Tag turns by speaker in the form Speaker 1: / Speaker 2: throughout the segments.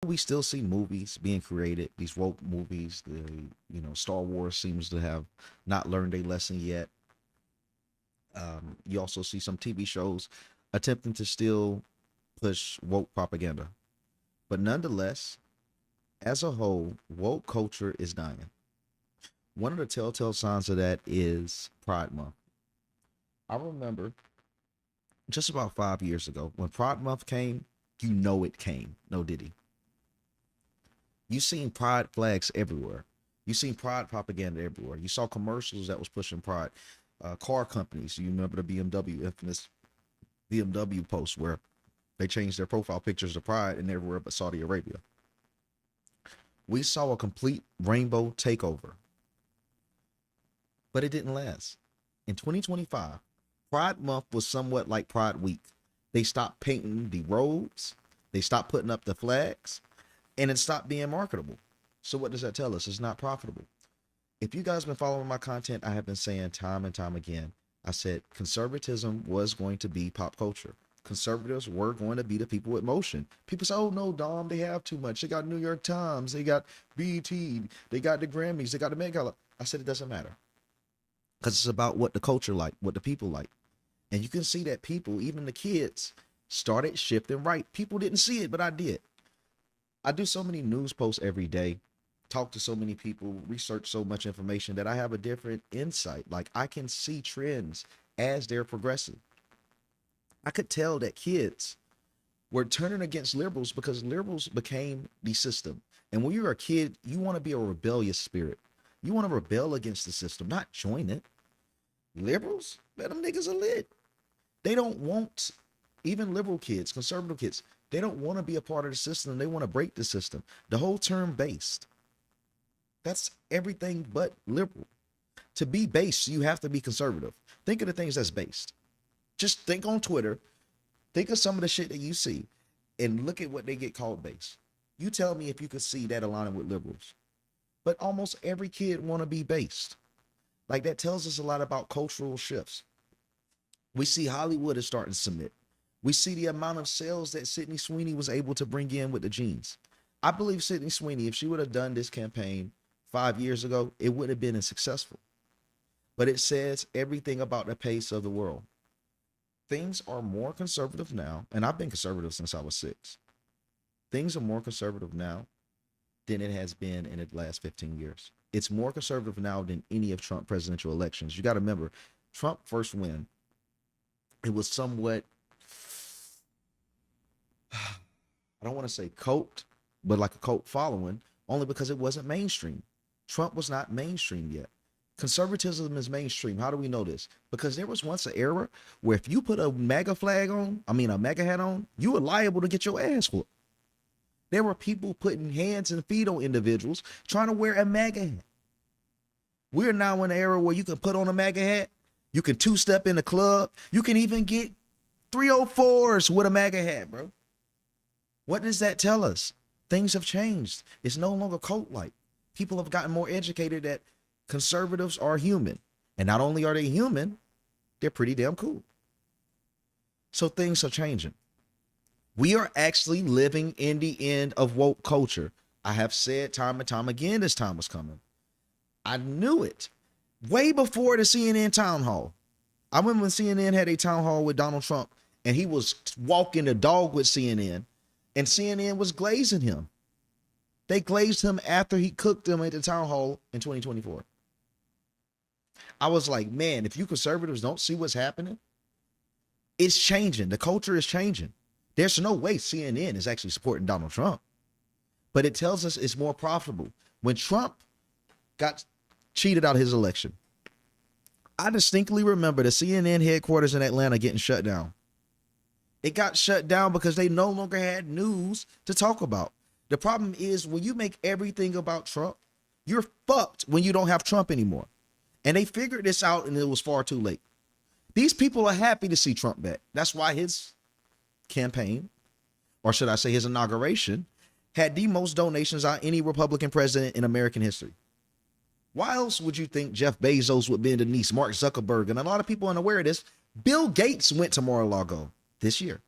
Speaker 1: we still see movies being created, these woke movies. Star Wars seems to have not learned a lesson yet. You also see some TV shows attempting to still push woke propaganda. But nonetheless, as a whole, woke culture is dying. One of the telltale signs of that is Pride Month. I remember just about 5 years ago when Pride Month came, it came. No diddy. You seen pride flags everywhere. You seen pride propaganda everywhere. You saw commercials that was pushing pride. Car companies. You remember the BMW infamous BMW post where they changed their profile pictures to pride and everywhere but Saudi Arabia. We saw a complete rainbow takeover, but it didn't last. In 2025, Pride Month was somewhat like Pride Week. They stopped painting the roads, they stopped putting up the flags, and it stopped being marketable. So what does that tell us? It's not profitable. If you guys been following my content, I have been saying time and time again, I said conservatism was going to be pop culture. Conservatives were going to be the people with motion. People say, oh no, Dom, they have too much. They got New York Times, they got BET, they got the Grammys, they got the Met Gala. I said it doesn't matter. Because it's about what the culture like, what the people like. And you can see that people, even the kids, started shifting right. People didn't see it, but I did. I do so many news posts every day, talk to so many people, research so much information that I have a different insight. Like I can see trends as they're progressing. I could tell that kids were turning against liberals because liberals became the system. And when you're a kid, you want to be a rebellious spirit. You want to rebel against the system, not join it. Liberals, man, them niggas are lit. They don't want, even liberal kids, conservative kids, they don't want to be a part of the system. They want to break the system. The whole term based, that's everything but liberal. To be based, you have to be conservative. Think of the things that's based. Just think on Twitter, think of some of the shit that you see, and look at what they get called based. You tell me if you could see that aligning with liberals. But almost every kid want to be based. Like that tells us a lot about cultural shifts. We see Hollywood is starting to submit. We see the amount of sales that Sydney Sweeney was able to bring in with the jeans. I believe Sydney Sweeney, if she would have done this campaign 5 years ago, it would have been as successful. But it says everything about the pace of the world. Things are more conservative now, and I've been conservative since I was 6. Things are more conservative now than it has been in the last 15 years. It's more conservative now than any of Trump presidential elections. You got to remember, Trump first win, it was somewhat, I don't want to say cult, but like a cult following, only because it wasn't mainstream. Trump was not mainstream yet. Conservatism is mainstream. How do we know this? Because there was once an era where if you put a MAGA flag on, a MAGA hat on, you were liable to get your ass whooped. There were people putting hands and feet on individuals trying to wear a MAGA hat. We're now in an era where you can put on a MAGA hat, you can two-step in the club, you can even get 304s with a MAGA hat, bro. What does that tell us? Things have changed. It's no longer cult-like. People have gotten more educated that conservatives are human. And not only are they human, they're pretty damn cool. So things are changing. We are actually living in the end of woke culture. I have said time and time again, this time was coming. I knew it way before the CNN town hall. I remember when CNN had a town hall with Donald Trump and he was walking the dog with CNN and CNN was glazing him. They glazed him after he cooked them at the town hall in 2024. I was like, man, if you conservatives don't see what's happening, it's changing. The culture is changing. There's no way CNN is actually supporting Donald Trump, but it tells us it's more profitable. When Trump got cheated out of his election, I distinctly remember the CNN headquarters in Atlanta getting shut down. It got shut down because they no longer had news to talk about. The problem is when you make everything about Trump, you're fucked when you don't have Trump anymore. And they figured this out and it was far too late. These people are happy to see Trump back. That's why his campaign, or should I say his inauguration, had the most donations out any Republican president in American history. Why else would you think Jeff Bezos would bend a niece, Mark Zuckerberg, and a lot of people unaware of this, Bill Gates went to Mar-a-Lago this year,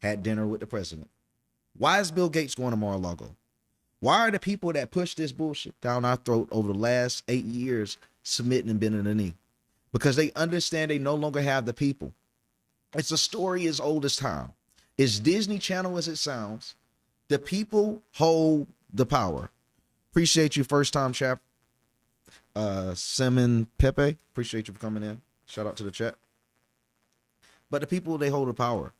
Speaker 1: had dinner with the president. Why is Bill Gates going to Mar-a-Lago? Why are the people that push this bullshit down our throat over the last 8 years submitting and bending the knee? Because they understand they no longer have the people. It's a story as old as time. As Disney Channel as it sounds, the people hold the power. Appreciate you, first time chap. Simon Pepe, appreciate you for coming in. Shout out to the chat. But the people, they hold the power.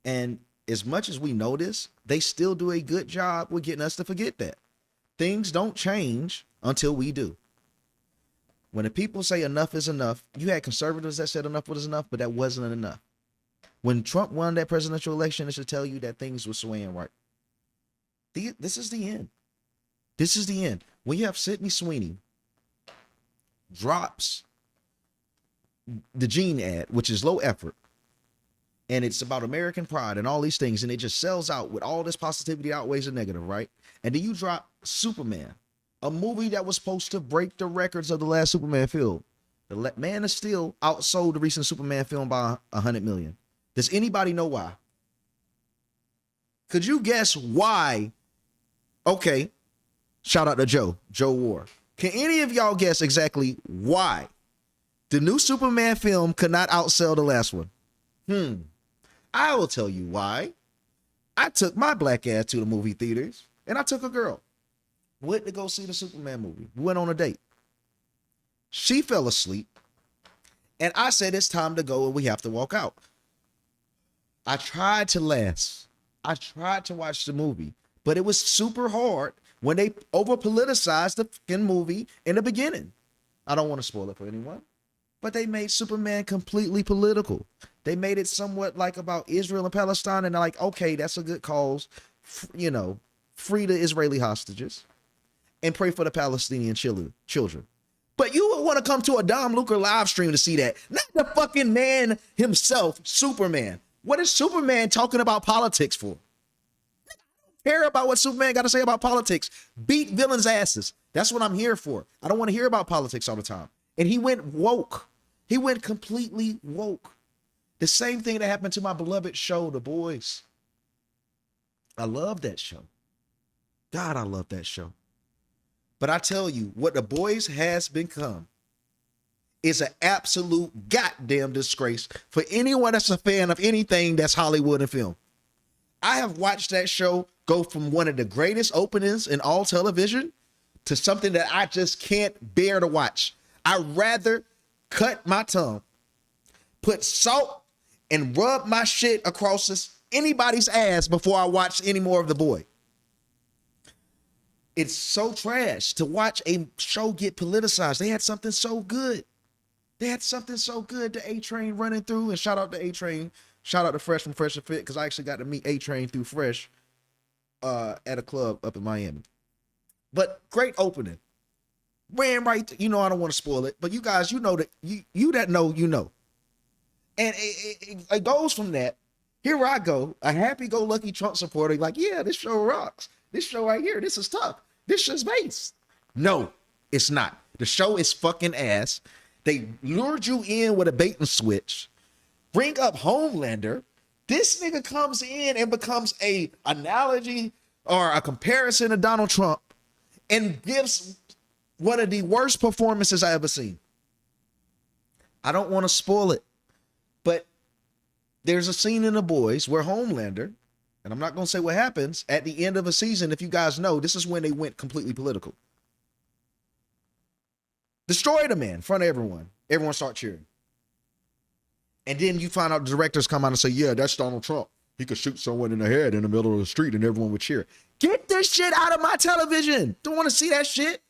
Speaker 1: And as much as we know this, they still do a good job with getting us to forget that. Things don't change until we do. When the people say enough is enough, you had conservatives that said enough was enough, but that wasn't enough. When Trump won that presidential election, it should tell you that things were swaying right. This is the end. This is the end. When you have Sydney Sweeney drops the Gene ad, which is low effort, and it's about American pride and all these things, and it just sells out with all this positivity outweighs the negative, right? And then you drop Superman, a movie that was supposed to break the records of the last Superman film. The Man of Steel outsold the recent Superman film by 100 million. Does anybody know why? Could you guess why? Okay, shout out to Joe War. Can any of y'all guess exactly why the new Superman film could not outsell the last one? I will tell you why. I took my black ass to the movie theaters, and I took a girl. Went to go see the Superman movie. We went on a date. She fell asleep, and I said, it's time to go, and we have to walk out. I tried to last. I tried to watch the movie, but it was super hard when they over-politicized the fucking movie in the beginning. I don't want to spoil it for anyone, but they made Superman completely political. They made it somewhat like about Israel and Palestine, and they're like, okay, that's a good cause. You know, free the Israeli hostages and pray for the Palestinian children. But you would want to come to a Lucre live stream to see that. Not the fucking man himself, Superman. What is Superman talking about politics for? I don't care about what Superman got to say about politics. Beat villains' asses. That's what I'm here for. I don't want to hear about politics all the time. And he went woke. He went completely woke. The same thing that happened to my beloved show, The Boys. I love that show. God, I love that show. But I tell you, what The Boys has become is an absolute goddamn disgrace for anyone that's a fan of anything that's Hollywood and film. I have watched that show go from one of the greatest openings in all television to something that I just can't bear to watch. I'd rather cut my tongue, put salt, and rub my shit across anybody's ass before I watch any more of The Boy. It's so trash to watch a show get politicized. They had something so good. They had something so good. The A-Train running through, and shout out to A-Train. Shout out to Fresh from Fresh and Fit, because I actually got to meet A-Train through Fresh at a club up in Miami. But great opening. Ran right, I don't want to spoil it, but you guys, you know that, you that know, you know. And it goes from that. Here I go, a happy-go-lucky Trump supporter, like, yeah, this show rocks. This show right here, this is tough. This shit's base. No, it's not. The show is fucking ass. They lured you in with a bait and switch. Bring up Homelander. This nigga comes in and becomes a analogy or a comparison to Donald Trump and gives one of the worst performances I ever seen. I don't want to spoil it, but there's a scene in The Boys where Homelander, and I'm not going to say what happens, at the end of a season, if you guys know, this is when they went completely political. Destroy the man in front of everyone. Everyone start cheering. And then you find out the directors come out and say, yeah, that's Donald Trump. He could shoot someone in the head in the middle of the street and everyone would cheer. Get this shit out of my television. Don't want to see that shit.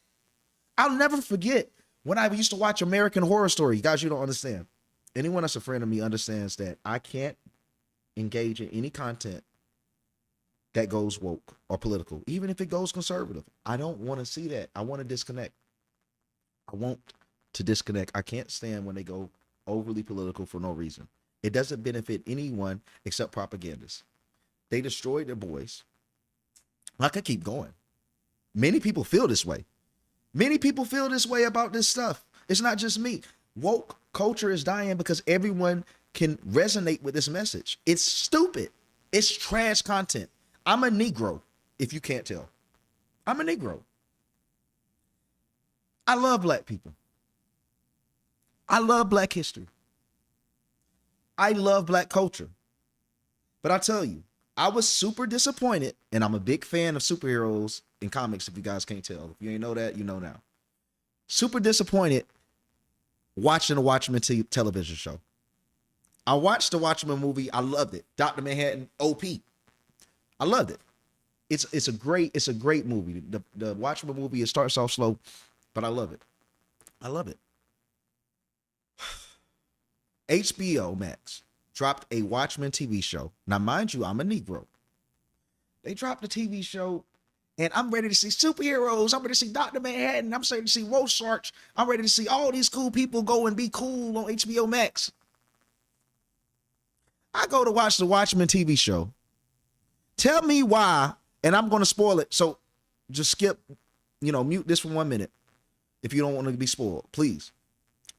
Speaker 1: I'll never forget when I used to watch American Horror Story. You guys, you don't understand. Anyone that's a friend of me understands that I can't engage in any content that goes woke or political, even if it goes conservative. I don't want to see that. I want to disconnect. I want to disconnect. I can't stand when they go overly political for no reason. It doesn't benefit anyone except propagandists. They destroyed their boys. I could keep going. Many people feel this way. Many people feel this way about this stuff. It's not just me. Woke culture is dying because everyone can resonate with this message. It's stupid. It's trash content. I'm a Negro, if you can't tell. I'm a Negro. I love black people. I love black history. I love black culture. But I tell you, I was super disappointed, and I'm a big fan of superheroes in comics, if you guys can't tell. If you ain't know that, you know now. Super disappointed watching the Watchmen television show. I watched the Watchmen movie. I loved it. Dr. Manhattan, OP. I loved it. It's a great movie. The Watchmen movie, it starts off slow, but I love it. I love it. HBO Max dropped a Watchmen TV show. Now, mind you, I'm a Negro. They dropped the TV show, and I'm ready to see superheroes. I'm ready to see Dr. Manhattan. I'm ready to see Rorschach. I'm ready to see all these cool people go and be cool on HBO Max. I go to watch the Watchmen TV show. Tell me why, and I'm going to spoil it. So just skip, mute this for 1 minute if you don't want to be spoiled, please.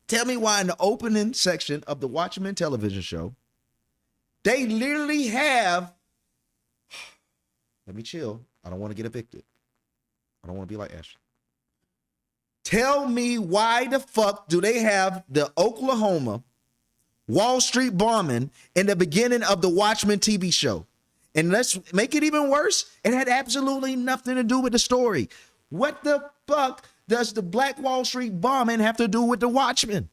Speaker 1: Tell me why in the opening section of the Watchmen television show, they literally have, let me chill. I don't want to get evicted. I don't want to be like Ashley. Tell me why the fuck do they have the Oklahoma Wall Street bombing in the beginning of the Watchmen TV show? And let's make it even worse. It had absolutely nothing to do with the story. What the fuck does the Black Wall Street bombing have to do with the Watchmen?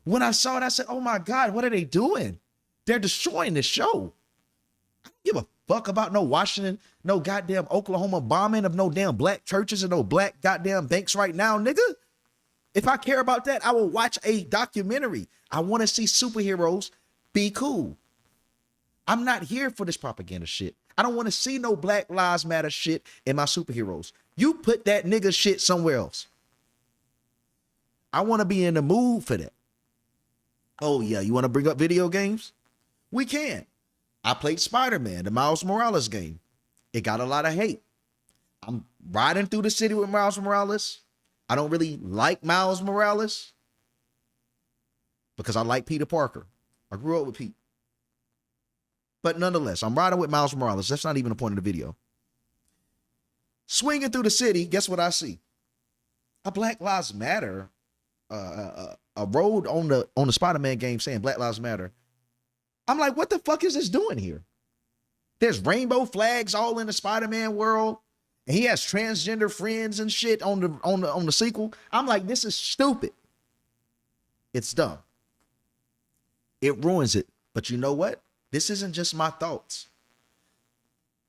Speaker 1: When I saw it, I said, oh my God, what are they doing? They're destroying the show. I don't give a fuck about no Washington, no goddamn Oklahoma bombing of no damn black churches and no black goddamn banks right now, nigga. If I care about that, I will watch a documentary. I want to see superheroes be cool. I'm not here for this propaganda shit. I don't want to see no Black Lives Matter shit in my superheroes. You put that nigga shit somewhere else. I want to be in the mood for that. Oh yeah, you want to bring up video games? We can. I played Spider-Man, the Miles Morales game. It got a lot of hate. I'm riding through the city with Miles Morales. I don't really like Miles Morales because I like Peter Parker. I grew up with Pete. But nonetheless, I'm riding with Miles Morales. That's not even the point of the video. Swinging through the city, guess what I see? A Black Lives Matter, a road on the Spider-Man game saying Black Lives Matter. I'm like, what the fuck is this doing here? There's rainbow flags all in the Spider-Man world, and he has transgender friends and shit on the sequel. I'm like, this is stupid. It's dumb. It ruins it. But you know what? This isn't just my thoughts.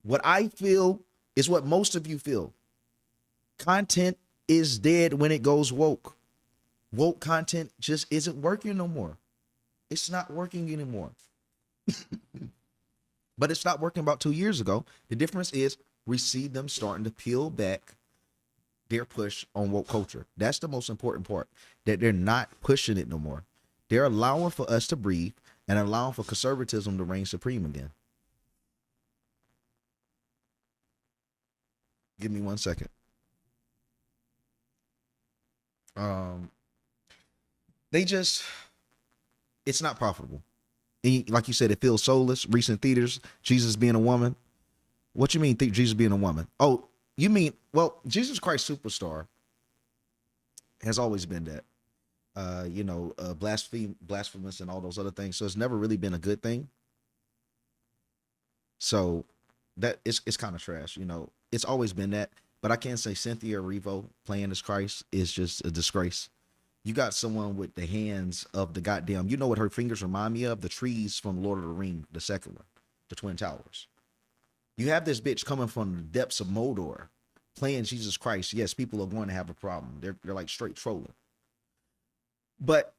Speaker 1: What I feel is what most of you feel. Content is dead when it goes woke. Woke content just isn't working no more. It's not working anymore. But it stopped working about 2 years ago. The difference is we see them starting to peel back their push on woke culture. That's the most important part, that they're not pushing it no more. They're allowing for us to breathe and allowing for conservatism to reign supreme again. Give me 1 second. It's not profitable. Like you said, it feels soulless. Recent theaters, Jesus being a woman. What you mean, Jesus being a woman? Oh, you mean, well, Jesus Christ Superstar has always been that. Blasphemous and all those other things. So it's never really been a good thing. So that it's kind of trash. It's always been that. But I can't say Cynthia Erivo playing as Christ is just a disgrace. You got someone with the hands of the goddamn, what her fingers remind me of? The trees from Lord of the Rings, the second one, the Twin Towers. You have this bitch coming from the depths of Mordor playing Jesus Christ. Yes, people are going to have a problem. They're like straight trolling. But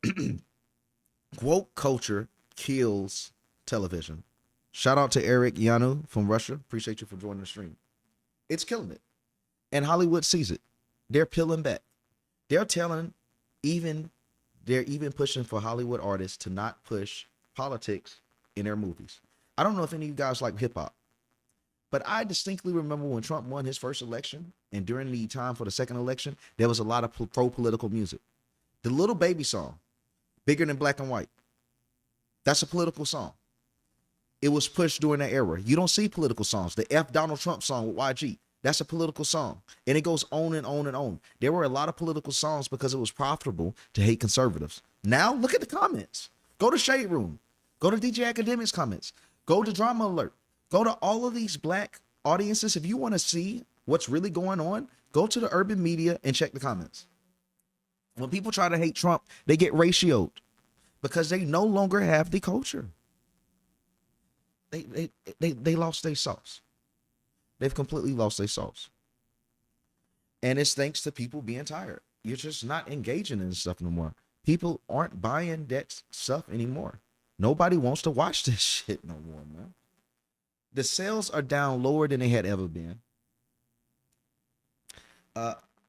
Speaker 1: woke culture kills television. Shout out to Eric Yanu from Russia. Appreciate you for joining the stream. It's killing it. And Hollywood sees it. They're peeling back. They're even pushing for Hollywood artists to not push politics in their movies. I don't know if any of you guys like hip hop, but I distinctly remember when Trump won his first election, and during the time for the second election, there was a lot of pro-political music. The Little Baby song, Bigger Than Black and White, that's a political song. It was pushed during that era. You don't see political songs. The F Donald Trump song with YG, that's a political song. And it goes on and on and on. There were a lot of political songs because it was profitable to hate conservatives. Now look at the comments. Go to Shade Room. Go to DJ Academics comments. Go to Drama Alert. Go to all of these black audiences. If you want to see what's really going on, go to the urban media and check the comments. When people try to hate Trump, they get ratioed because they no longer have the culture. They lost their sauce. They've completely lost their sauce. And it's thanks to people being tired. You're just not engaging in this stuff no more. People aren't buying that stuff anymore. Nobody wants to watch this shit no more, man. The sales are down lower than they had ever been.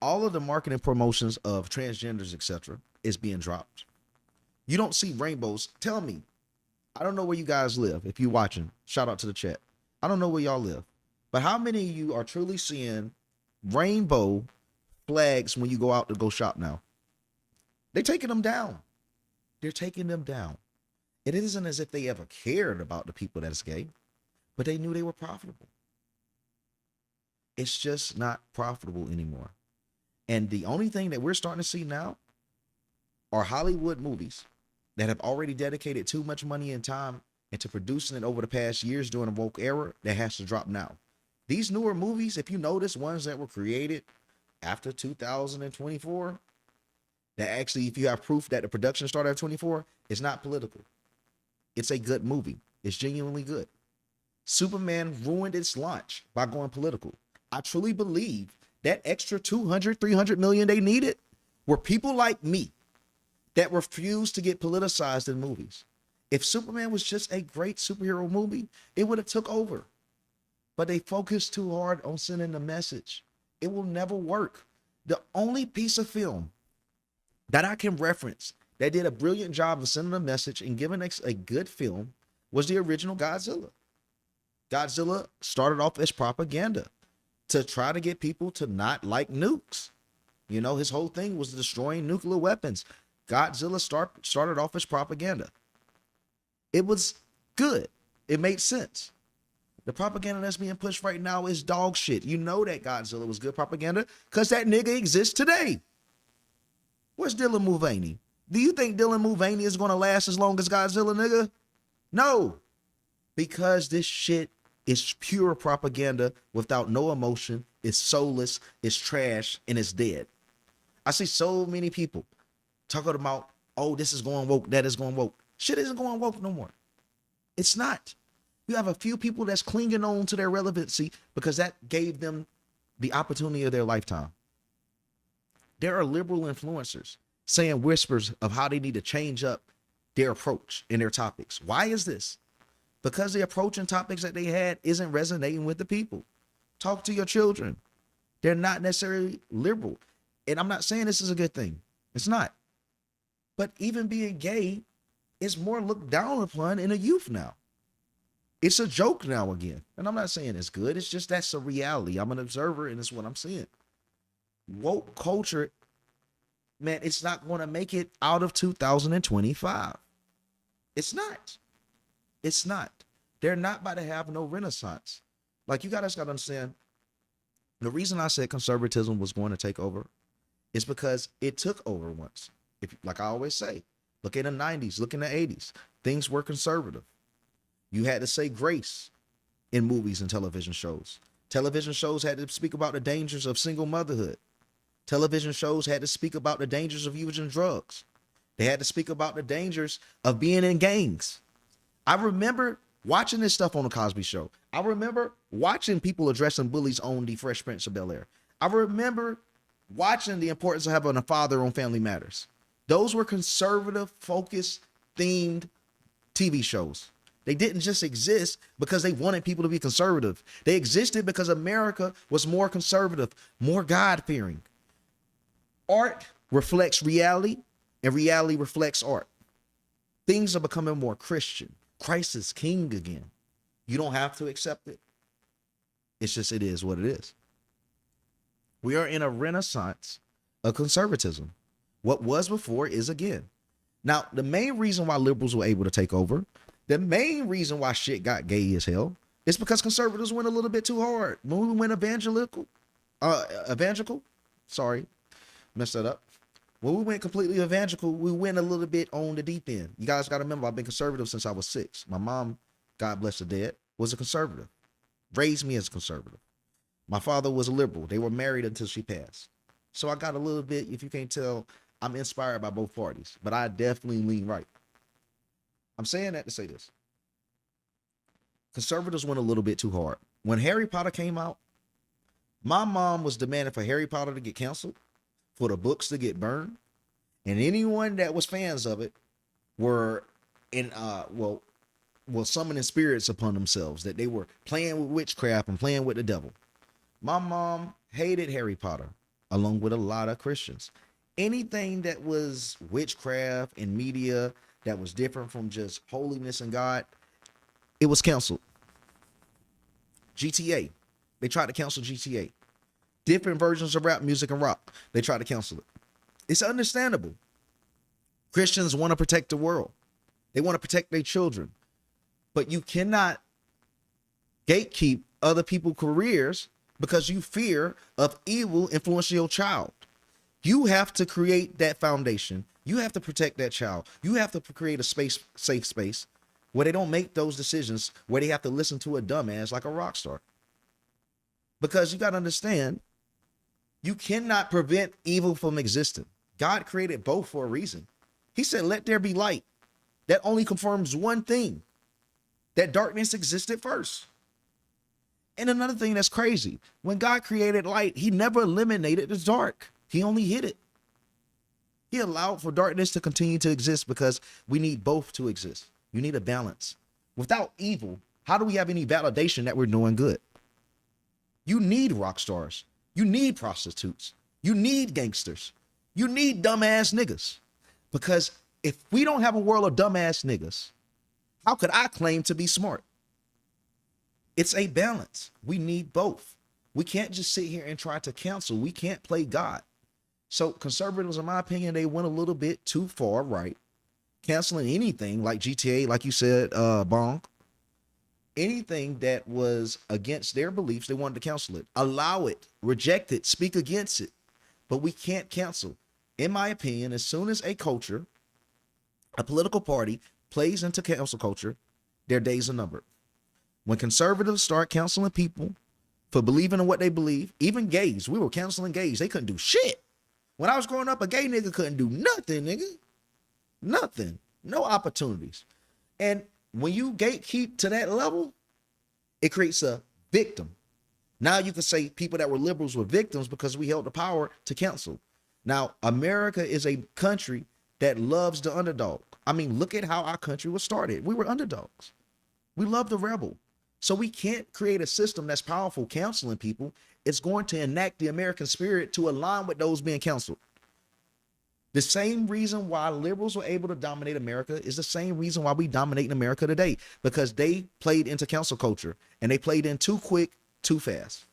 Speaker 1: All of the marketing promotions of transgenders, etc., is being dropped. You don't see rainbows. Tell me. I don't know where you guys live. If you're watching, shout out to the chat. I don't know where y'all live. But how many of you are truly seeing rainbow flags when you go out to go shop now? They're taking them down. They're taking them down. It isn't as if they ever cared about the people that's gay, but they knew they were profitable. It's just not profitable anymore. And the only thing that we're starting to see now are Hollywood movies that have already dedicated too much money and time into producing it over the past years during the woke era that has to drop now. These newer movies, if you notice, ones that were created after 2024, that actually, if you have proof that the production started at 24, it's not political. It's a good movie. It's genuinely good. Superman ruined its launch by going political. I truly believe that extra 200, 300 million they needed were people like me that refused to get politicized in movies. If Superman was just a great superhero movie, it would have took over. But they focused too hard on sending the message. It will never work. The only piece of film that I can reference that did a brilliant job of sending a message and giving us a good film was the original Godzilla. Godzilla started off as propaganda to try to get people to not like nukes. You know, his whole thing was destroying nuclear weapons. Godzilla started off as propaganda. It was good. It made sense. The propaganda that's being pushed right now is dog shit. You know that Godzilla was good propaganda because that nigga exists today. Where's Dylan Mulvaney? Do you think Dylan Mulvaney is going to last as long as Godzilla, nigga? No. Because this shit is pure propaganda without no emotion. It's soulless, it's trash, and it's dead. I see so many people talking about, oh, this is going woke, that is going woke. Shit isn't going woke no more. It's not. You have a few people that's clinging on to their relevancy because that gave them the opportunity of their lifetime. There are liberal influencers saying whispers of how they need to change up their approach and their topics. Why is this? Because the approach and topics that they had isn't resonating with the people. Talk to your children. They're not necessarily liberal. And I'm not saying this is a good thing. It's not. But even being gay is more looked down upon in the youth now. It's a joke now again. And I'm not saying it's good. It's just that's a reality. I'm an observer and it's what I'm seeing. Woke culture, man, it's not going to make it out of 2025. It's not. It's not. They're not about to have no renaissance. Like, you guys got to understand, the reason I said conservatism was going to take over is because it took over once. If, like I always say, look in the 90s, look in the 80s. Things were conservative. You had to say grace in movies and television shows. Television shows had to speak about the dangers of single motherhood. Television shows had to speak about the dangers of using drugs. They had to speak about the dangers of being in gangs. I remember watching this stuff on the Cosby Show. I remember watching people addressing bullies on the Fresh Prince of Bel-Air. I remember watching the importance of having a father on Family Matters. Those were conservative, focused, themed TV shows. They didn't just exist because they wanted people to be conservative. They existed because America was more conservative, more God-fearing. Art reflects reality, and reality reflects art. Things are becoming more Christian. Christ is king again. You don't have to accept it. It's just, it is what it is. We are in a renaissance of conservatism. What was before is again. Now, the main reason why liberals were able to take over, The main reason why shit got gay as hell is because conservatives went a little bit too hard. When we went evangelical, sorry, messed that up. When we went completely evangelical, we went a little bit on the deep end. You guys got to remember, I've been conservative since I was 6. My mom, God bless the dead, was a conservative. Raised me as a conservative. My father was a liberal. They were married until she passed. So I got a little bit, if you can't tell, I'm inspired by both parties, but I definitely lean right. I'm saying that to say this. Conservatives went a little bit too hard. When Harry Potter came out, my mom was demanding for Harry Potter to get canceled, for the books to get burned, and anyone that was fans of it were in summoning spirits upon themselves, that they were playing with witchcraft and playing with the devil. My mom hated Harry Potter, along with a lot of Christians. Anything that was witchcraft and media that was different from just holiness and God, it was canceled. GTA, they tried to cancel GTA. Different versions of rap music and rock, they tried to cancel it. It's understandable. Christians want to protect the world. They want to protect their children. But you cannot gatekeep other people's careers because you fear of evil influencing your child. You have to create that foundation. You have to protect that child. You have to create a safe space where they don't make those decisions, where they have to listen to a dumbass like a rock star. Because you got to understand, you cannot prevent evil from existing. God created both for a reason. He said, let there be light. That only confirms one thing, that darkness existed first. And another thing that's crazy, when God created light, he never eliminated the dark. He only hid it. He allowed for darkness to continue to exist because we need both to exist. You need a balance. Without evil, how do we have any validation that we're doing good? You need rock stars. You need prostitutes. You need gangsters. You need dumbass niggas. Because if we don't have a world of dumbass niggas, how could I claim to be smart? It's a balance. We need both. We can't just sit here and try to cancel. We can't play God. So conservatives, in my opinion, they went a little bit too far right. Canceling anything like GTA, like you said, Bong. Anything that was against their beliefs, they wanted to cancel it. Allow it, reject it, speak against it. But we can't cancel. In my opinion, as soon as a culture, a political party plays into cancel culture, their days are numbered. When conservatives start canceling people for believing in what they believe, even gays, we were canceling gays. They couldn't do shit. When I was growing up, a gay nigga couldn't do nothing, nigga. Nothing. No opportunities. And when you gatekeep to that level, it creates a victim. Now you can say people that were liberals were victims because we held the power to cancel. Now, America is a country that loves the underdog. I mean, look at how our country was started. We were underdogs. We love the rebel. So we can't create a system that's powerful canceling people. It's going to enact the American spirit to align with those being canceled. The same reason why liberals were able to dominate America is the same reason why we dominate in America today, because they played into cancel culture and they played in too quick, too fast.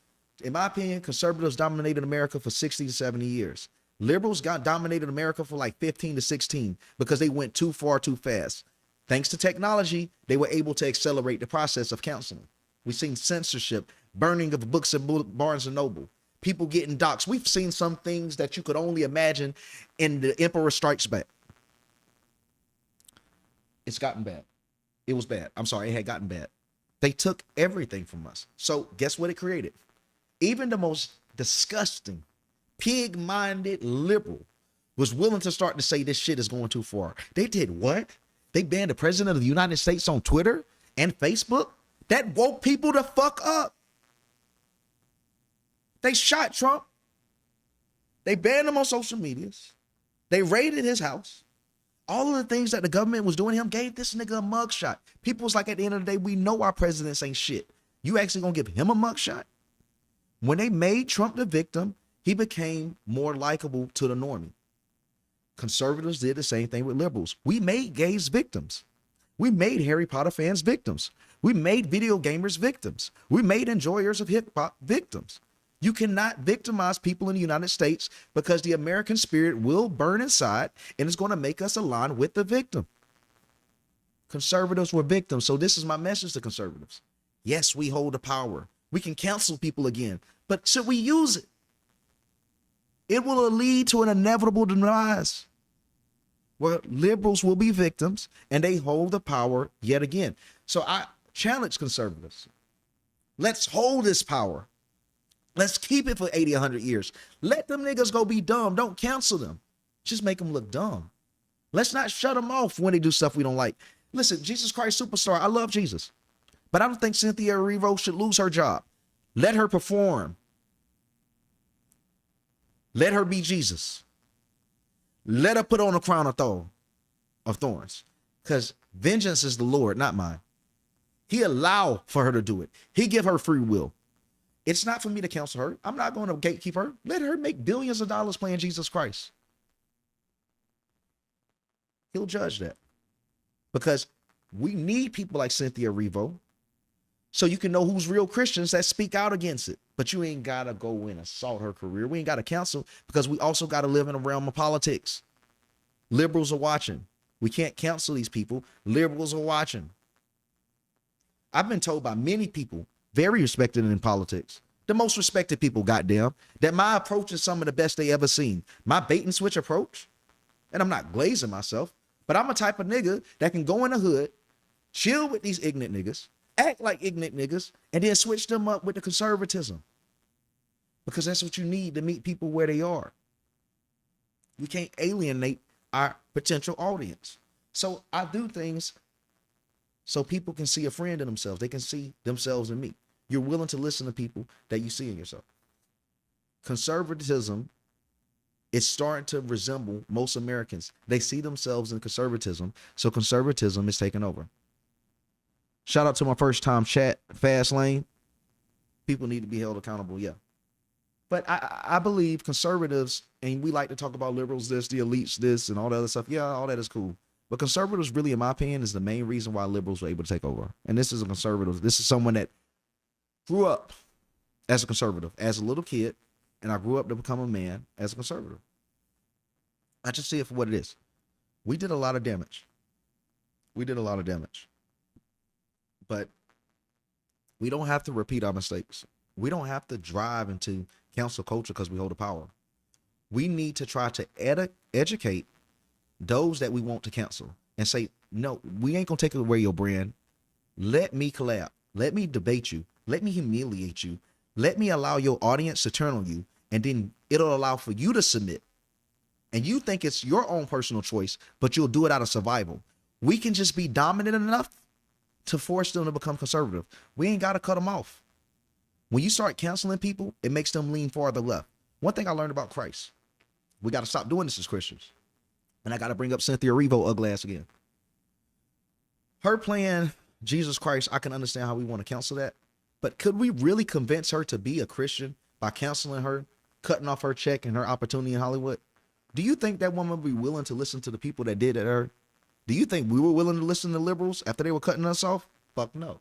Speaker 1: In my opinion, conservatives dominated America for 60 to 70 years. Liberals dominated America for like 15 to 16 because they went too far, too fast. Thanks to technology, they were able to accelerate the process of counseling. We've seen censorship, burning of books at Barnes & Noble, people getting doxxed. We've seen some things that you could only imagine in The Emperor Strikes Back. It's gotten bad. It was bad. I'm sorry, it had gotten bad. They took everything from us. So guess what it created? Even the most disgusting, pig-minded liberal was willing to start to say this shit is going too far. They did what? They banned the president of the United States on Twitter and Facebook? That woke people the fuck up. They shot Trump. They banned him on social medias. They raided his house. All of the things that the government was doing to him gave this nigga a mugshot. People was like, at the end of the day, we know our presidents ain't shit. You actually gonna give him a mugshot? When they made Trump the victim, he became more likable to the normie. Conservatives did the same thing with liberals. We made gays victims. We made Harry Potter fans victims. We made video gamers victims. We made enjoyers of hip hop victims. You cannot victimize people in the United States because the American spirit will burn inside and it's going to make us align with the victim. Conservatives were victims. So this is my message to conservatives. Yes, we hold the power. We can cancel people again, but should we use it? It will lead to an inevitable demise where liberals will be victims and they hold the power yet again. So I challenge conservatives. Let's hold this power. Let's keep it for 80, 100 years. Let them niggas go be dumb. Don't cancel them. Just make them look dumb. Let's not shut them off when they do stuff we don't like. Listen, Jesus Christ Superstar, I love Jesus. But I don't think Cynthia Erivo should lose her job. Let her perform. Let her be Jesus. Let her put on a crown of thorns. Because vengeance is the Lord, not mine. He allowed for her to do it. He give her free will. It's not for me to counsel her. I'm not going to gatekeep her. Let her make billions of dollars playing Jesus Christ. He'll judge that. Because we need people like Cynthia Erivo so you can know who's real Christians that speak out against it. But you ain't got to go and assault her career. We ain't got to counsel because we also got to live in a realm of politics. Liberals are watching. We can't counsel these people. Liberals are watching. I've been told by many people, very respected in politics, the most respected people, goddamn, that my approach is some of the best they ever seen. My bait and switch approach, and I'm not glazing myself, but I'm a type of nigga that can go in the hood, chill with these ignorant niggas, act like ignorant niggas, and then switch them up with the conservatism. Because that's what you need to meet people where they are. We can't alienate our potential audience. So I do things so people can see a friend in themselves. They can see themselves in me. You're willing to listen to people that you see in yourself. Conservatism is starting to resemble most Americans. They see themselves in conservatism, so conservatism is taking over. Shout out to my first time chat, Fast Lane. People need to be held accountable, yeah. But I believe conservatives, and we like to talk about liberals this, the elites this, and all that other stuff. Yeah, all that is cool. But conservatives really, in my opinion, is the main reason why liberals were able to take over. And this is a conservative. This is someone that grew up as a conservative, as a little kid, and I grew up to become a man as a conservative. I just see it for what it is. We did a lot of damage. But we don't have to repeat our mistakes. We don't have to drive into cancel culture because we hold the power. We need to try to educate those that we want to cancel and say, no, we ain't going to take away your brand. Let me collab. Let me debate you. Let me humiliate you. Let me allow your audience to turn on you. And then it'll allow for you to submit. And you think it's your own personal choice, but you'll do it out of survival. We can just be dominant enough to force them to become conservative. We ain't got to cut them off. When you start canceling people, it makes them lean farther left. One thing I learned about Christ, we got to stop doing this as Christians. And I got to bring up Cynthia Erivo ugly ass again. Her playing Jesus Christ, I can understand how we want to cancel that. But could we really convince her to be a Christian by canceling her, cutting off her check and her opportunity in Hollywood? Do you think that woman would be willing to listen to the people that did it to her? Do you think we were willing to listen to liberals after they were cutting us off? Fuck no.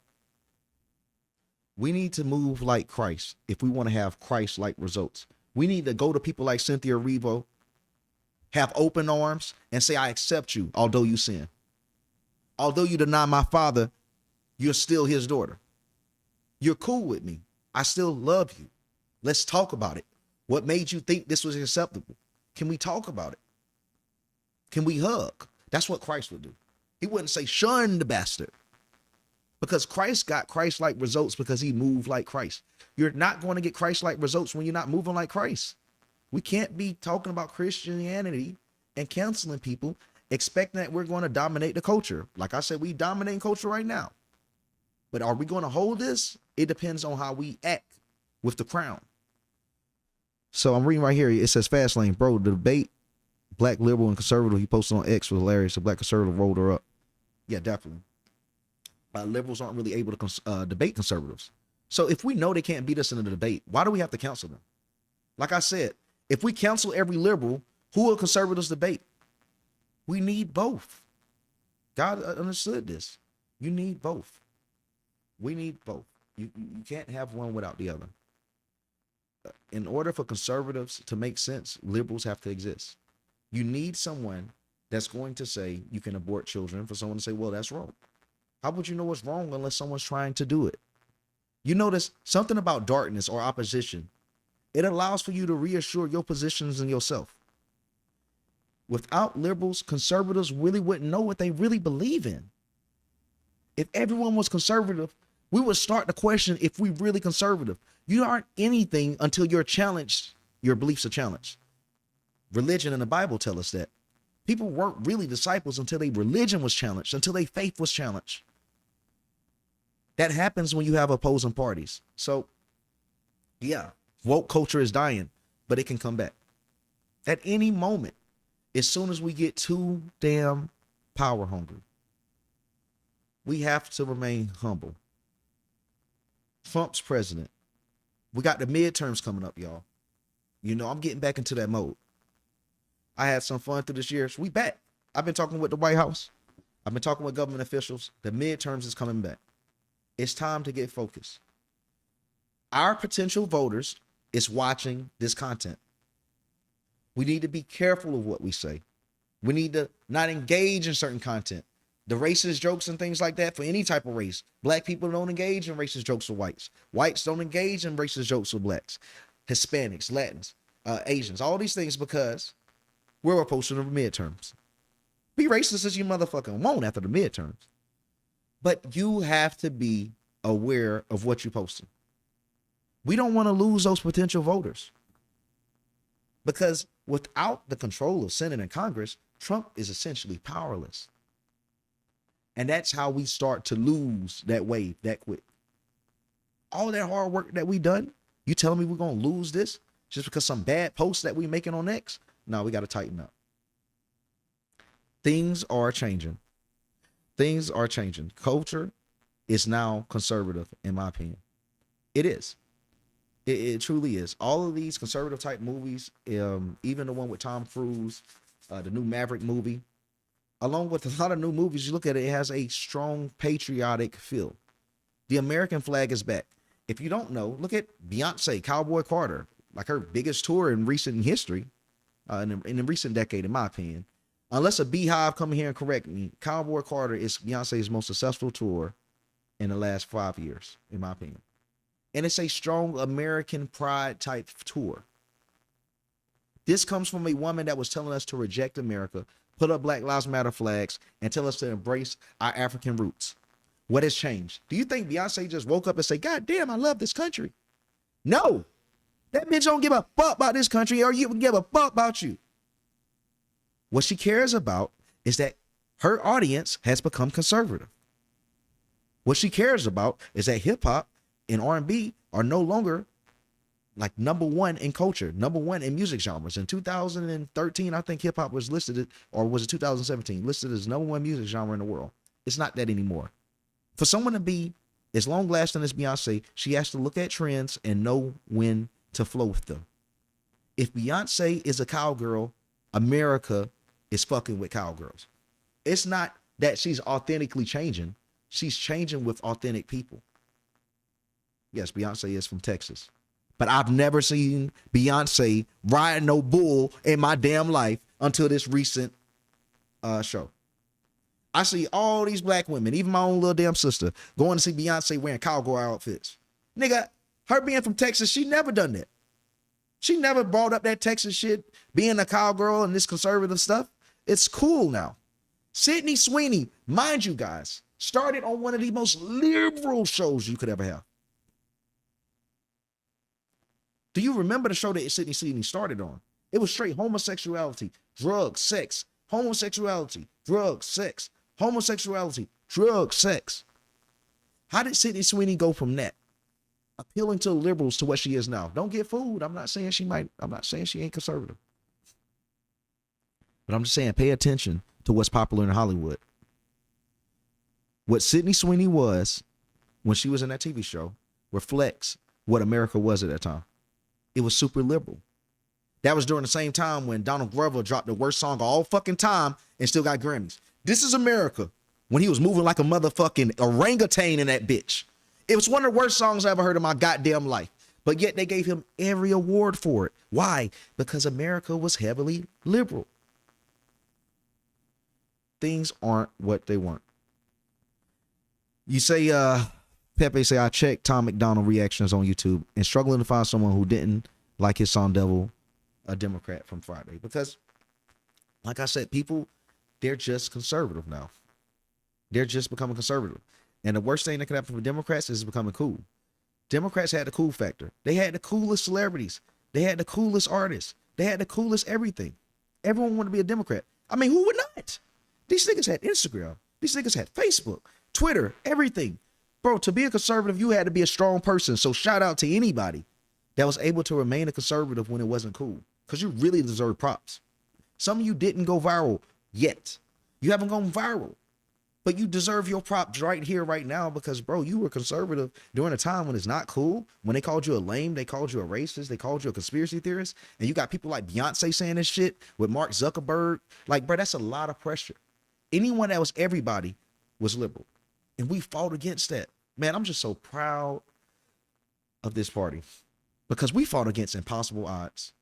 Speaker 1: We need to move like Christ if we want to have Christ-like results. We need to go to people like Cynthia Erivo, have open arms, and say, I accept you, although you sin. Although you deny my father, you're still his daughter. You're cool with me. I still love you. Let's talk about it. What made you think this was acceptable? Can we talk about it? Can we hug? That's what Christ would do. He wouldn't say, shun the bastard. Because Christ got Christ-like results because he moved like Christ. You're not going to get Christ-like results when you're not moving like Christ. We can't be talking about Christianity and canceling people, expecting that we're going to dominate the culture. Like I said, we dominate culture right now. But are we going to hold this? It depends on how we act with the crown. So I'm reading right here. It says, Fast Lane, bro, the debate, black liberal and conservative, he posted on X was hilarious. The black conservative rolled her up. Yeah, definitely. Liberals aren't really able to debate conservatives. So if we know they can't beat us in a debate, why do we have to counsel them? Like I said, if we counsel every liberal, who will conservatives debate? We need both. God understood this. You need both. We need both. You can't have one without the other. In order for conservatives to make sense, liberals have to exist. You need someone that's going to say you can abort children for someone to say, well, that's wrong. How would you know what's wrong unless someone's trying to do it? You notice something about darkness or opposition. It allows for you to reassure your positions and yourself. Without liberals, conservatives really wouldn't know what they really believe in. If everyone was conservative, we would start to question if we really conservative. You aren't anything until you're challenged, your beliefs are challenged. Religion and the Bible tell us that. People weren't really disciples until their religion was challenged, until their faith was challenged. That happens when you have opposing parties. So, yeah, woke culture is dying, but it can come back. At any moment, as soon as we get too damn power hungry, we have to remain humble. Trump's president. We got the midterms coming up, y'all. You know, I'm getting back into that mode. I had some fun through this year. So we back. I've been talking with the White House. I've been talking with government officials. The midterms is coming back. It's time to get focused. Our potential voters is watching this content. We need to be careful of what we say. We need to not engage in certain content. The racist jokes and things like that for any type of race. Black people don't engage in racist jokes with whites. Whites don't engage in racist jokes with blacks. Hispanics, Latins, Asians, all these things because we're approaching the midterms. Be racist as you motherfucking want after the midterms. But you have to be aware of what you're posting. We don't want to lose those potential voters. Because without the control of Senate and Congress, Trump is essentially powerless. And that's how we start to lose that wave that quick. All that hard work that we done, you telling me we're going to lose this just because some bad posts that we making on X? No, we got to tighten up. Things are changing. Things are changing. Culture is now conservative, in my opinion. It is. It truly is. All of these conservative type movies, even the one with Tom Cruise, the new Maverick movie, along with a lot of new movies, you look at it, it has a strong patriotic feel. The American flag is back. If you don't know, look at Beyonce, Cowboy Carter, like her biggest tour in recent history, in the recent decade, in my opinion. Unless a beehive come here and correct me, Cowboy Carter is Beyonce's most successful tour in the last 5 years, in my opinion. And it's a strong American pride type tour. This comes from a woman that was telling us to reject America, put up Black Lives Matter flags, and tell us to embrace our African roots. What has changed? Do you think Beyonce just woke up and say, God damn, I love this country? No. That bitch don't give a fuck about this country or you give a fuck about you. What she cares about is that her audience has become conservative. What she cares about is that hip hop and R&B are no longer like number one in culture, number one in music genres. In 2013, I think hip hop was listed, or was it 2017, listed as number one music genre in the world. It's not that anymore. For someone to be as long lasting as Beyonce, she has to look at trends and know when to flow with them. If Beyonce is a cowgirl, America is fucking with cowgirls. It's not that she's authentically changing. She's changing with authentic people. Yes, Beyonce is from Texas. But I've never seen Beyonce ride no bull in my damn life until this recent show. I see all these black women, even my own little damn sister, going to see Beyonce wearing cowgirl outfits. Nigga, her being from Texas, she never done that. She never brought up that Texas shit, being a cowgirl and this conservative stuff. It's cool now. Sydney Sweeney, mind you guys, started on one of the most liberal shows you could ever have. Do you remember the show that Sydney Sweeney started on? It was straight homosexuality, drugs, sex, homosexuality, drugs, sex, homosexuality, drugs, sex. How did Sydney Sweeney go from that, appealing to liberals, to what she is now? Don't get fooled. I'm not saying she ain't conservative. But I'm just saying, pay attention to what's popular in Hollywood. What Sydney Sweeney was when she was in that TV show reflects what America was at that time. It was super liberal. That was during the same time when Donald Glover dropped the worst song of all fucking time and still got Grammys. This is America, when he was moving like a motherfucking orangutan in that bitch. It was one of the worst songs I ever heard in my goddamn life. But yet they gave him every award for it. Why? Because America was heavily liberal. Things aren't what they weren't. You say, Pepe say, I checked Tom McDonald reactions on YouTube and struggling to find someone who didn't like his song Devil, a Democrat from Friday. Because, like I said, people, they're just conservative now. They're just becoming conservative. And the worst thing that could happen for Democrats is becoming cool. Democrats had the cool factor. They had the coolest celebrities. They had the coolest artists. They had the coolest everything. Everyone wanted to be a Democrat. I mean, who would not? These niggas had Instagram. These niggas had Facebook, Twitter, everything. Bro, to be a conservative, you had to be a strong person. So shout out to anybody that was able to remain a conservative when it wasn't cool. Because you really deserve props. Some of you didn't go viral yet. You haven't gone viral. But you deserve your props right here, right now, because, bro, you were conservative during a time when it's not cool. When they called you a lame, they called you a racist, they called you a conspiracy theorist. And you got people like Beyonce saying this shit with Mark Zuckerberg. Like, bro, that's a lot of pressure. Anyone that was everybody was liberal. And we fought against that. Man, I'm just so proud of this party because we fought against impossible odds.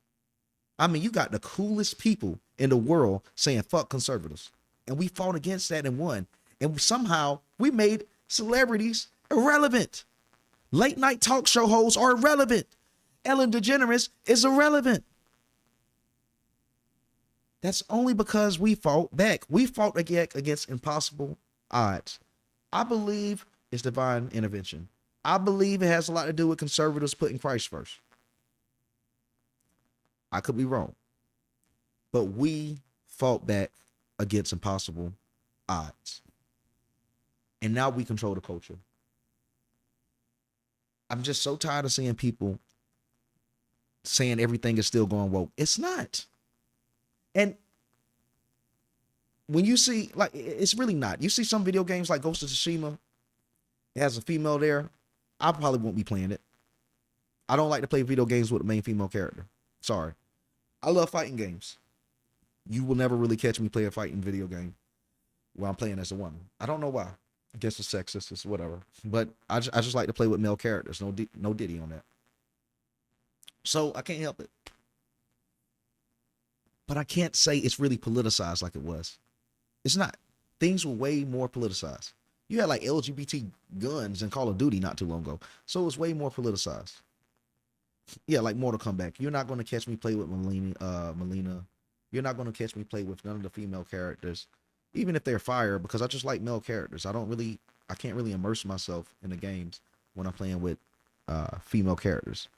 Speaker 1: I mean, you got the coolest people in the world saying fuck conservatives. And we fought against that and won. And somehow we made celebrities irrelevant. Late night talk show hosts are irrelevant. Ellen DeGeneres is irrelevant. That's only because we fought back. We fought against impossible odds. I believe it's divine intervention. I believe it has a lot to do with conservatives putting Christ first. I could be wrong. But we fought back against impossible odds. And now we control the culture. I'm just so tired of seeing people saying everything is still going woke. It's not. And when you see, like, it's really not. You see some video games like Ghost of Tsushima, it has a female there. I probably won't be playing it. I don't like to play video games with a main female character. Sorry. I love fighting games. You will never really catch me play a fighting video game while I'm playing as a woman. I don't know why. I guess it's sexist, it's whatever. But I just like to play with male characters. No Diddy on that. So I can't help it. But I can't say it's really politicized like it was. It's not. Things were way more politicized. You had like LGBT guns in Call of Duty not too long ago. So it was way more politicized. Yeah, like Mortal Kombat. You're not going to catch me play with Melina. You're not going to catch me play with none of the female characters. Even if they're fire, because I just like male characters. I can't really immerse myself in the games when I'm playing with female characters.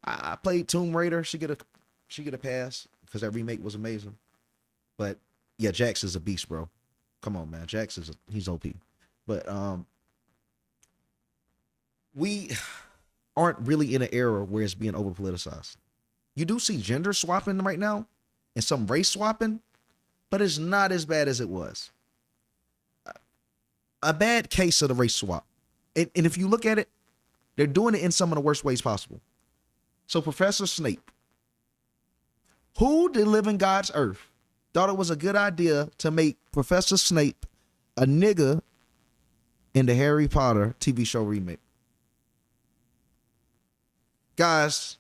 Speaker 1: I played Tomb Raider. She get a pass because that remake was amazing. But yeah, Jax is a beast, bro. Come on, man. Jax he's OP. But we aren't really in an era where it's being over politicized. You do see gender swapping right now and some race swapping, but it's not as bad as it was. A bad case of the race swap. And if you look at it, they're doing it in some of the worst ways possible. So Professor Snape, who did live in God's earth, thought it was a good idea to make Professor Snape a nigga in the Harry Potter TV show remake? Guys,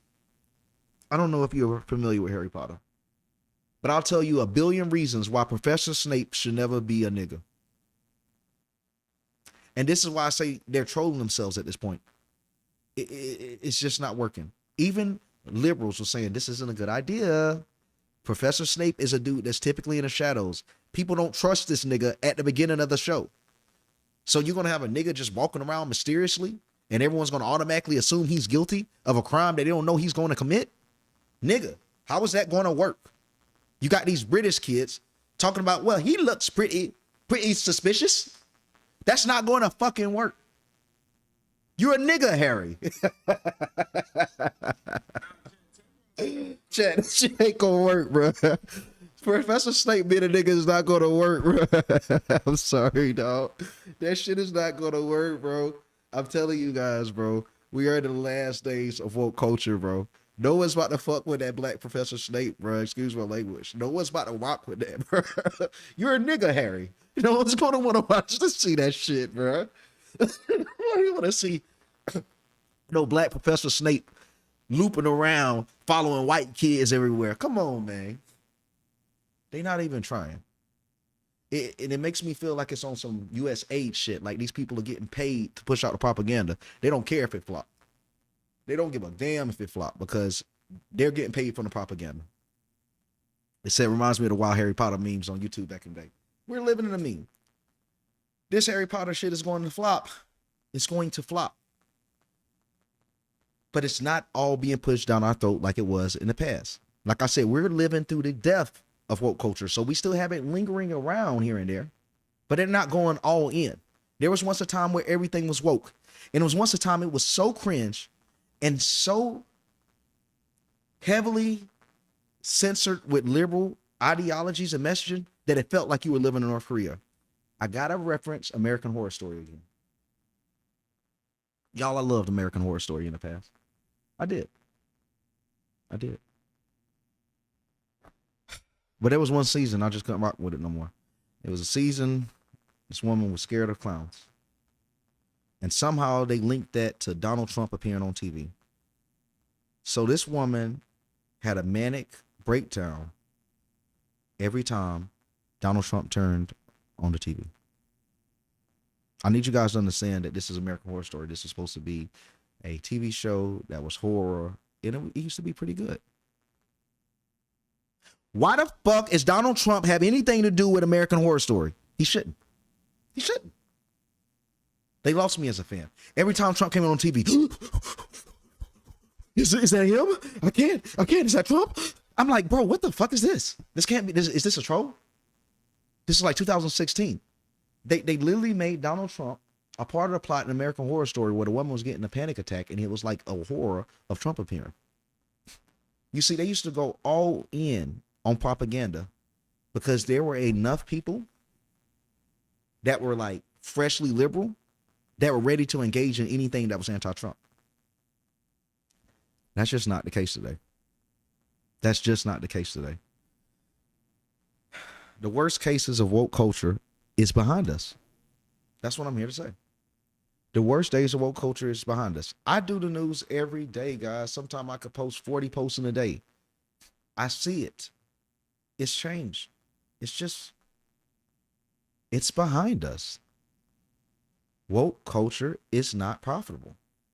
Speaker 1: I don't know if you're familiar with Harry Potter, but I'll tell you a billion reasons why Professor Snape should never be a nigga. And this is why I say they're trolling themselves at this point. It's just not working. Even liberals were saying this isn't a good idea. Professor Snape is a dude that's typically in the shadows. People don't trust this nigga at the beginning of the show. So you're going to have a nigga just walking around mysteriously and everyone's going to automatically assume he's guilty of a crime that they don't know he's going to commit? Nigga, how is that going to work? You got these British kids talking about, well, he looks pretty suspicious. That's not going to fucking work. You're a nigga, Harry. Chat, that shit ain't gonna work, bro. Professor Snape being a nigga is not gonna work, bro. I'm sorry, dog. That shit is not gonna work, bro. I'm telling you guys, bro. We are in the last days of woke culture, bro. No one's about to fuck with that black Professor Snape, bro. Excuse my language. No one's about to rock with that, bro. You're a nigga, Harry. No one's gonna want to watch to see that shit, bro. You want to see no black Professor Snape looping around, following white kids everywhere? Come on, man. They not even trying. And it makes me feel like it's on some US aid shit. Like these people are getting paid to push out the propaganda. They don't care if it flop. They don't give a damn if it flop because they're getting paid from the propaganda. It reminds me of the wild Harry Potter memes on YouTube back in the day. We're living in a meme. This Harry Potter shit is going to flop. It's going to flop. But it's not all being pushed down our throat like it was in the past. Like I said, we're living through the death of woke culture. So we still have it lingering around here and there, but they're not going all in. There was once a time where everything was woke. And it was once a time it was so cringe and so heavily censored with liberal ideologies and messaging that it felt like you were living in North Korea. I gotta reference American Horror Story again. Y'all, I loved American Horror Story in the past. I did. But there was one season I just couldn't rock with it no more. It was a season this woman was scared of clowns. And somehow they linked that to Donald Trump appearing on TV. So this woman had a manic breakdown every time Donald Trump turned on the TV. I need you guys to understand that this is American Horror Story. This is supposed to be a TV show that was horror, and it used to be pretty good. Why the fuck is Donald Trump have anything to do with American Horror Story? He shouldn't. They lost me as a fan. Every time Trump came on TV, is that him? I can't. Is that Trump? I'm like, bro, what the fuck is this? This can't be. Is this a troll? This is like 2016. They literally made Donald Trump a part of the plot in American Horror Story where the woman was getting a panic attack and it was like a horror of Trump appearing. You see, they used to go all in on propaganda because there were enough people that were like freshly liberal that were ready to engage in anything that was anti-Trump. That's just not the case today. The worst cases of woke culture is behind us. That's what I'm here to say. The worst days of woke culture is behind us. I do the news every day, guys. Sometimes I could post 40 posts in a day. I see it. It's changed. It's behind us. Woke culture is not profitable.